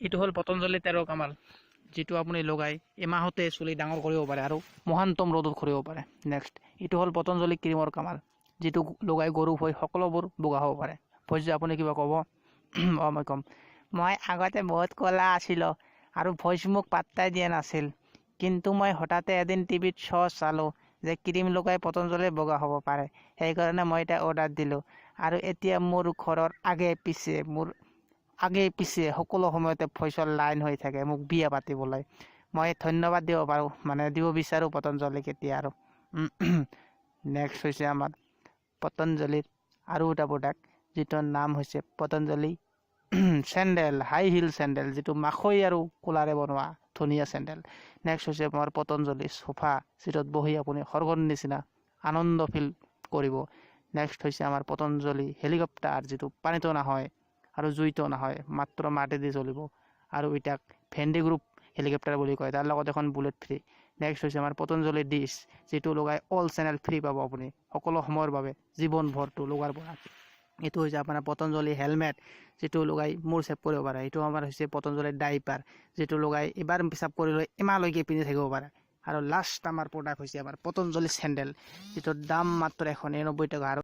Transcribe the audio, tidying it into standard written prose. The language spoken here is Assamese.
এইটো হ'ল পতঞ্জলি তেৰৰ কামাল, যিটো আপুনি লগাই এমাহতে চুলি ডাঙৰ কৰিব পাৰে আৰু মহান্তম ৰ'দত কৰিব পাৰে। নেক্সট এইটো হ'ল পতঞ্জলি ক্ৰীমৰ কামাল, যিটো লগাই গৰু ভই সকলোবোৰ বগা হ'ব পাৰে। ভইচ আপুনি কিবা ক'ব? মই ক'ম, মই আগতে বহুত ক'লা আছিলোঁ আৰু ভইচ মোক পাত্তাই দিয়া নাছিল, কিন্তু মই হঠাতে এদিন টিভিত শ্ব' চালোঁ যে ক্ৰীম লগাই পতঞ্জলি বগা হ'ব পাৰে। সেইকাৰণে মই এটা অৰ্ডাৰ দিলোঁ আৰু এতিয়া মোৰ ঘৰৰ আগে পিছে সকলো সময়তে ভইচৰ লাইন হৈ থাকে মোক বিয়া পাতিবলৈ। মই ধন্যবাদ দিব বিচাৰোঁ পতঞ্জলিক এতিয়া আৰু। নেক্সট হৈছে আমাৰ পতঞ্জলিৰ আৰু এটা প্ৰডাক্ট, যিটোৰ নাম হৈছে Patanjali sandal, high heel sandal, যিটো মাকৈ আৰু কোলাৰে বনোৱা ধুনীয়া চেণ্ডেল। নেক্সট হৈছে আমাৰ পতঞ্জলি সোফা, যিটোত বহি আপুনি স্বৰ্গৰ নিচিনা আনন্দ ফিল কৰিব। নেক্সট হৈছে আমাৰ পতঞ্জলি হেলিকপ্টাৰ, যিটো পানীতো নহয় আৰু জুইতো নহয়, মাত্ৰ মাটিদি জ্বলিব আৰু এটাক ভেন্ডি গ্ৰুপ হেলিকপ্টাৰ বুলি কয়, তাৰ লগত এখন বুলেট ফ্ৰী। নেক্সট হৈছে আমাৰ পতঞ্জলি ডিছ, যিটো লগাই অল চেনেল ফ্ৰী পাব আপুনি সকলো সময়ৰ বাবে জীৱনভৰটো লগাৰ পৰা। এইটো হৈছে আপোনাৰ পতঞ্জলি হেলমেট, যিটো লগাই মূৰ চেভ কৰিব পাৰে। এইটো আমাৰ হৈছে পতঞ্জলি ডাইপাৰ, যিটো লগাই এবাৰ পেচাব কৰিলে এমাহলৈকে পিন্ধি থাকিব পাৰে। আৰু লাষ্ট আমাৰ প্ৰডাক্ট হৈছে আমাৰ পতঞ্জলি চেণ্ডেল, যিটোৰ দাম মাত্ৰ 199 টকা।